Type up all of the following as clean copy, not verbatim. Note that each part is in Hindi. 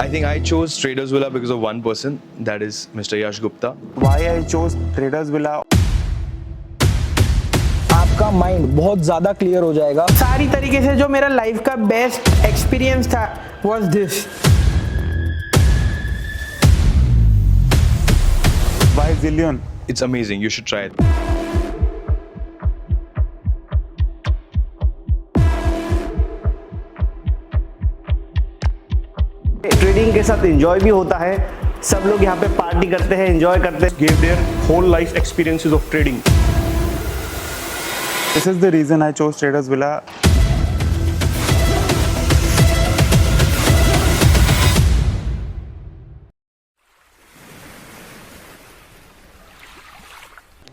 I think I chose Traders Villa because of one person, that is Mr. Yash Gupta. Why I chose Traders Villa? आपका माइंड बहुत ज़्यादा क्लियर हो जाएगा। सारी तरीके से जो मेरा लाइफ का बेस्ट एक्सपीरियंस था was this. Why Zillion? It's amazing, you should try it. Trading के साथ एंजॉय भी होता है, सब लोग यहाँ पे पार्टी करते हैं, एंजॉय करते हैं। Gave their whole life experiences of trading. This is the reason I chose Traders Villa.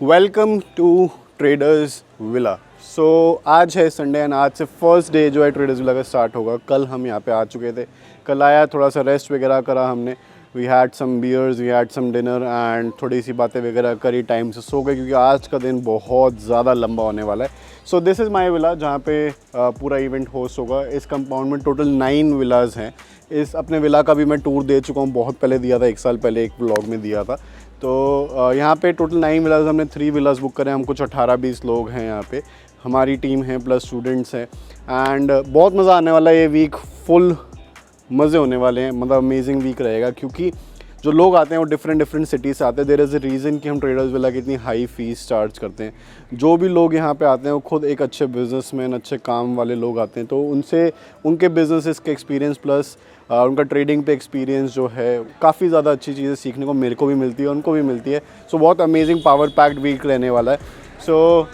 Welcome to Traders Villa. So आज है संडे एंड आज से फर्स्ट डे जो है ट्रेडर्स विला का स्टार्ट होगा। कल हम यहाँ पे आ चुके थे, कल आया थोड़ा सा रेस्ट वगैरह करा हमने। We had some beers, we had some dinner and थोड़ी सी बातें वगैरह करी, टाइम से सो गए क्योंकि आज का दिन बहुत ज़्यादा लंबा होने वाला है। So this is my villa जहाँ पे पूरा इवेंट होस्ट होगा। इस कंपाउंड में टोटल 9 विलाज हैं। इस अपने विला का भी मैं टूर दे चुका हूँ, बहुत पहले दिया था, 1 साल पहले एक व्लॉग में दिया था। तो यहाँ पे टोटल 9 विलाज, हमने 3 विलाज बुक करे। हम कुछ 18-20 लोग हैं यहाँ पे, हमारी टीम है प्लस स्टूडेंट्स हैं एंड बहुत मज़ा आने वाला है। ये वीक फुल मज़े होने वाले हैं, मतलब अमेजिंग वीक रहेगा क्योंकि जो लोग आते हैं वो डिफरेंट सिटीज़ से आते हैं। देयर इज़ अ रीज़न कि हम ट्रेडर्स विला की इतनी हाई फीस चार्ज करते हैं। जो भी लोग यहाँ पे आते हैं वो खुद एक अच्छे बिजनेसमैन, अच्छे काम वाले लोग आते हैं, तो उनसे उनके बिजनेसेस के एक्सपीरियंस प्लस उनका ट्रेडिंग पे एक्सपीरियंस जो है काफ़ी ज़्यादा अच्छी चीज़ें सीखने को मेरे को भी मिलती है, उनको भी मिलती है। सो बहुत अमेजिंग पावर पैक्ड वीक रहने वाला है। सो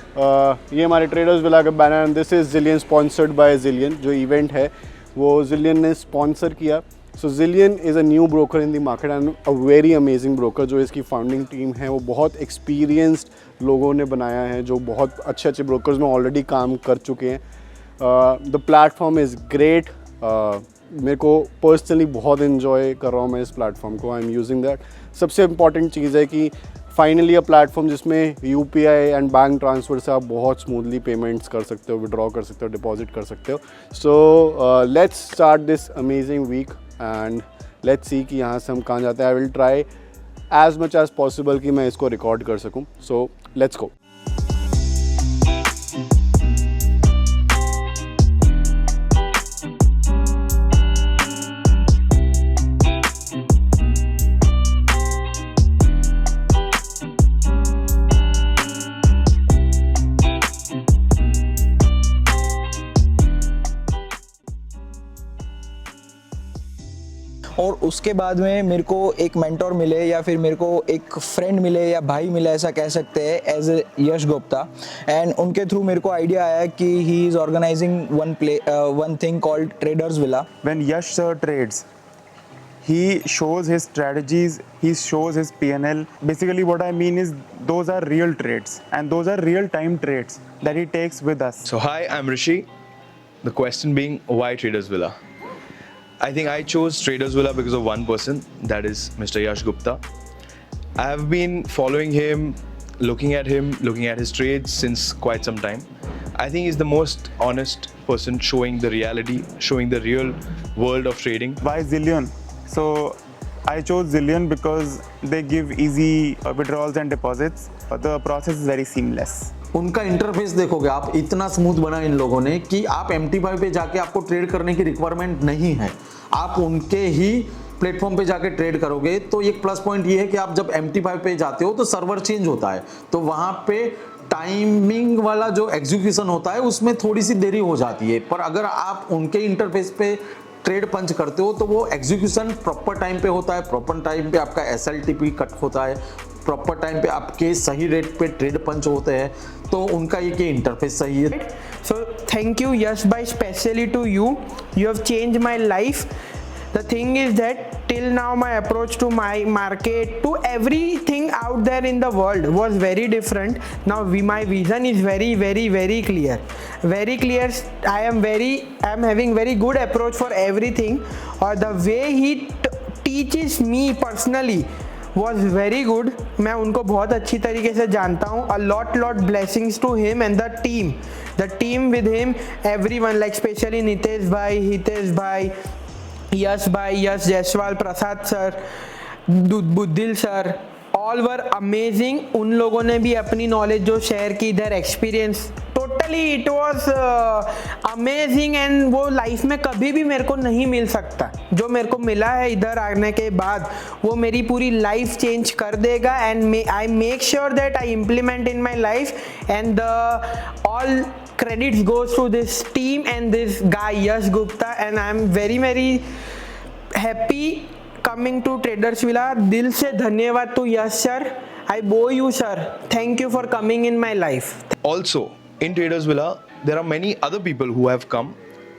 ये हमारे ट्रेडर्स विला का banner and this is Zillion, sponsored by Zillion. जो इवेंट है वो जिलियन ने स्पॉन्सर किया। So Zillion is a new broker in the market and a very amazing broker. जो इसकी फाउंडिंग टीम है वो बहुत एक्सपीरियंस्ड लोगों ने बनाया है, जो बहुत अच्छे ब्रोकर्स में ऑलरेडी काम कर चुके हैं। The platform is great. मेरे को पर्सनली बहुत इन्जॉय कर रहा हूँ मैं इस प्लेटफॉर्म को। I am using that. सबसे इम्पॉर्टेंट चीज़ है कि फाइनली अ प्लेटफॉर्म जिसमें UPI एंड बैंक ट्रांसफ़र से आप बहुत स्मूथली पेमेंट्स कर सकते हो, विड्रॉ कर सकते हो, डिपॉजिट कर सकते हो। So let's start this amazing week and let's see कि यहाँ से हम कहाँ जाते हैं। I will try as much as possible कि मैं इसको रिकॉर्ड कर सकूँ। So let's go. और उसके बाद में मेरे को एक मेंटोर मिले या फिर मेरे को एक फ्रेंड मिले या भाई मिले, ऐसा कह सकते हैं, as a Yash Gupta. And उनके थ्रू मेरे को आइडिया आया कि he is organizing one thing called Traders Villa. When Yash sir trades, he shows his strategies, he shows his P&L. Basically what I mean is those are real trades and those are real time trades that he takes with us. So hi, I'm Rishi. The question being, why Traders Villa? I think I chose Traders Villa because of one person, that is Mr. Yash Gupta. I have been following him, looking at his trades since quite some time. I think he's the most honest person, showing the reality, showing the real world of trading. Why Zillion? So I chose Zillion because they give easy withdrawals and deposits. The process is very seamless. उनका इंटरफेस देखोगे आप, इतना स्मूथ बना इन लोगों ने कि आप MT5 पे जाके आपको ट्रेड करने की रिक्वायरमेंट नहीं है, आप उनके ही प्लेटफॉर्म पे जाके ट्रेड करोगे। तो एक प्लस पॉइंट ये है कि आप जब MT5 पे जाते हो तो सर्वर चेंज होता है, तो वहाँ पे टाइमिंग वाला जो एग्जीक्यूशन होता है उसमें थोड़ी सी देरी हो जाती है। पर अगर आप उनके इंटरफेस पे ट्रेड पंच करते हो तो वो एग्जीक्यूशन प्रॉपर टाइम पे होता है, प्रॉपर टाइम पे आपका SLTP कट होता है, प्रॉपर टाइम पे आपके सही रेट पे ट्रेड पंच होते हैं। तो उनका ये इंटरफेस सही है। So thank you Yash bhai, specially to you. You have changed my life. The thing is that till now my approach to my market, to everything out there in the world was very different. Now my vision is very clear. Very clear. I am having very good approach for everything. Or the way he teaches me personally was very good. मैं उनको बहुत अच्छी तरीके से जानता हूँ। A lot blessings to him and the team with him, everyone, like especially Nitesh bhai, Hitesh bhai, Yash भाई, Yash Jaiswal, Prasad sir, Buddhil sir, all were amazing. उन लोगों ने भी अपनी नॉलेज जो शेयर की इधर, experience, totally it was amazing. And वो लाइफ में कभी भी मेरे को नहीं मिल सकता. जो मेरे को मिला है इधर आने के बाद, वो मेरी पूरी लाइफ चेंज कर देगा. And I make sure that I implement in my life. And the all credits goes to this team and this guy Yash Gupta, and I am very very happy coming to Traders Villa. दिल से धन्यवाद to Yash sir. I owe you sir. Thank you for coming in my life. Also, in Traders Villa, there are many other people who have come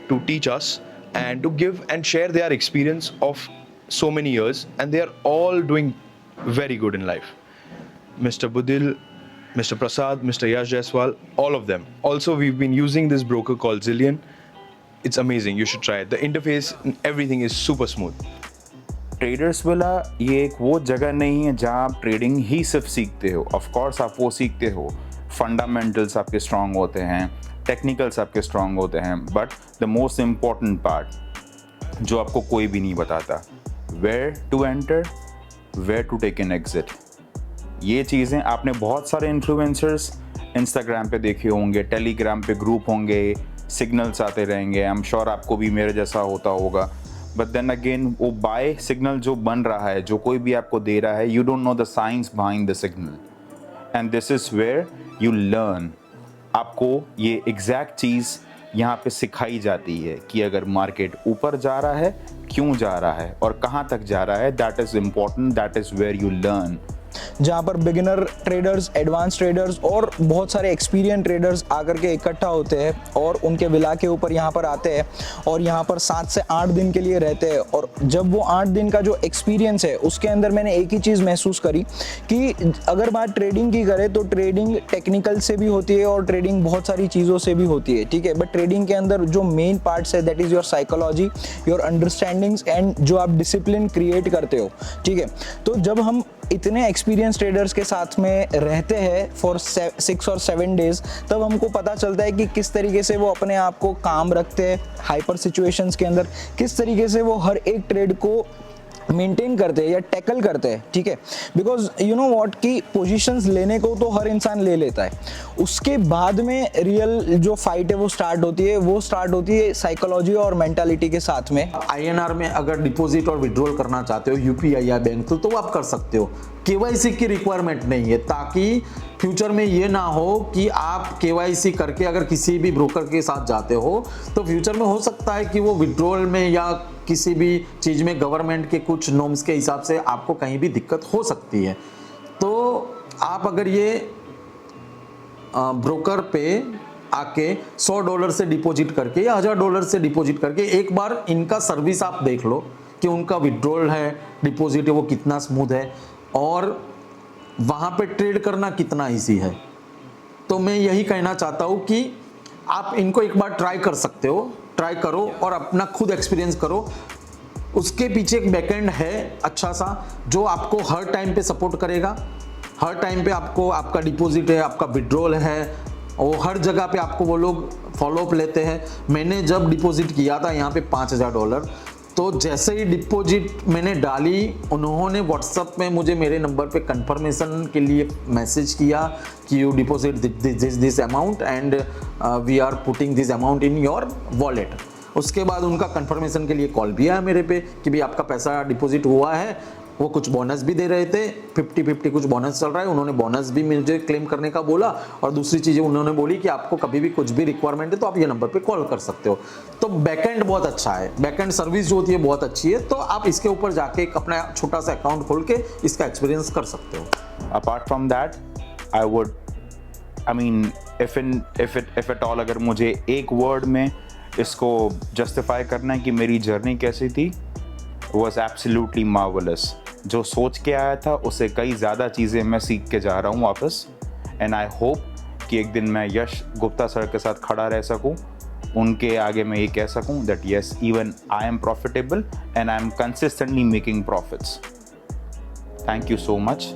to teach us and to give and share their experience of so many years, and they are all doing very good in life. Mr. Budil, Mr. Prasad, Mr. Yash Jaiswal, all of them. Also, we've been using this broker called Zillion. It's amazing. You should try it. The interface, everything is super smooth. Traders villa ये एक वो जगह नहीं है जहाँ आप ट्रेडिंग ही सिर्फ सीखते हो. ऑफ कोर्स आप वो सीखते हो, फंडामेंटल्स आपके स्ट्रांग होते हैं, टेक्निकल्स आपके स्ट्रांग होते हैं, but the most important part जो आपको कोई भी नहीं बताता, where to enter, where to take an exit. ये चीज़ें आपने बहुत सारे इन्फ्लुएंसर्स इंस्टाग्राम पे देखे होंगे, टेलीग्राम पे ग्रुप होंगे, सिग्नल्स आते रहेंगे. आई एम श्योर आपको भी मेरे जैसा होता होगा. बट देन अगेन वो बाय सिग्नल जो बन रहा है, जो कोई भी आपको दे रहा है, you don't know the science behind the signal, and this is where you learn. आपको ये एग्जैक्ट चीज़ यहाँ पे सिखाई जाती है कि अगर मार्केट ऊपर जा रहा है, क्यों जा रहा है और कहाँ तक जा रहा है. That is important, that is where you learn. जहाँ पर बिगिनर ट्रेडर्स, एडवांस ट्रेडर्स और बहुत सारे एक्सपीरियंस ट्रेडर्स आकर के इकट्ठा होते हैं और उनके विला के ऊपर यहाँ पर आते हैं और यहाँ पर 7 से 8 दिन के लिए रहते हैं. और जब वो 8 दिन का जो एक्सपीरियंस है, उसके अंदर मैंने एक ही चीज़ महसूस करी कि अगर बात ट्रेडिंग की करें तो ट्रेडिंग टेक्निकल से भी होती है और ट्रेडिंग बहुत सारी चीज़ों से भी होती है, ठीक है. बट ट्रेडिंग के अंदर जो मेन पार्ट्स है, that is your psychology, your understandings and जो आप डिसिप्लिन क्रिएट करते हो, ठीक है. तो जब हम इतने एक्सपीरियंस ट्रेडर्स के साथ में रहते हैं फॉर 6 और 7 डेज, तब हमको पता चलता है कि किस तरीके से वो अपने आप को काम रखते हैं हाइपर सिचुएशंस के अंदर, किस तरीके से वो हर एक ट्रेड को मेंटेन करते हैं या टैकल करते हैं, ठीक है. बिकॉज यू नो व्हाट कि पोजीशंस लेने को तो हर इंसान ले लेता है, उसके बाद में रियल जो फाइट है वो स्टार्ट होती है साइकोलॉजी और मेंटालिटी के साथ में. INR में अगर डिपॉजिट और विड्रॉल करना चाहते हो UPI या बैंक तो आप कर सकते हो. KYC की रिक्वायरमेंट नहीं है, ताकि फ्यूचर में ये ना हो कि आप KYC करके अगर किसी भी ब्रोकर के साथ जाते हो तो फ्यूचर में हो सकता है कि वो विड्रॉल में या किसी भी चीज़ में गवर्नमेंट के कुछ नॉर्म्स के हिसाब से आपको कहीं भी दिक्कत हो सकती है. तो आप अगर ये ब्रोकर पे आके $100 से डिपॉजिट करके या $1000 से डिपॉजिट करके एक बार इनका सर्विस आप देख लो कि उनका विड्रॉल है, डिपॉजिट है, वो कितना स्मूथ है और वहाँ पे ट्रेड करना कितना इजी है. तो मैं यही कहना चाहता हूँ कि आप इनको एक बार ट्राई कर सकते हो, ट्राई करो और अपना खुद एक्सपीरियंस करो. उसके पीछे एक बैकएंड है अच्छा सा जो आपको हर टाइम पे सपोर्ट करेगा. हर टाइम पे आपको आपका डिपॉजिट है, आपका विड्रॉल है, और हर जगह पे आपको वो लोग फॉलोअप लेते हैं. मैंने जब डिपॉजिट किया था यहाँ पे $5000, तो जैसे ही डिपॉजिट मैंने डाली, उन्होंने व्हाट्सएप में मुझे मेरे नंबर पे कंफर्मेशन के लिए मैसेज किया कि you deposit this amount and we are putting this amount in your wallet. उसके बाद उनका कंफर्मेशन के लिए कॉल भी आया मेरे पे कि भाई आपका पैसा डिपॉजिट हुआ है. वो कुछ बोनस भी दे रहे थे, 50-50 कुछ बोनस चल रहा है. उन्होंने बोनस भी मुझे क्लेम करने का बोला और दूसरी चीज़ें उन्होंने बोली कि आपको कभी भी कुछ भी रिक्वायरमेंट है तो आप ये नंबर पे कॉल कर सकते हो. तो बैकएंड बहुत अच्छा है, बैकएंड सर्विस जो होती है बहुत अच्छी है. तो आप इसके ऊपर जाके एक अपना छोटा सा अकाउंट खोल के इसका एक्सपीरियंस कर सकते हो. Apart from that if at all अगर मुझे एक वर्ड में इसको जस्टिफाई करना है कि मेरी जर्नी कैसी थी, was absolutely marvelous. जो सोच के आया था उससे कई ज़्यादा चीज़ें मैं सीख के जा रहा हूँ वापस. एंड आई होप कि एक दिन मैं यश गुप्ता सर के साथ खड़ा रह सकूँ, उनके आगे मैं ये कह सकूँ that yes, even I am profitable and I am consistently making profits. Thank you so much.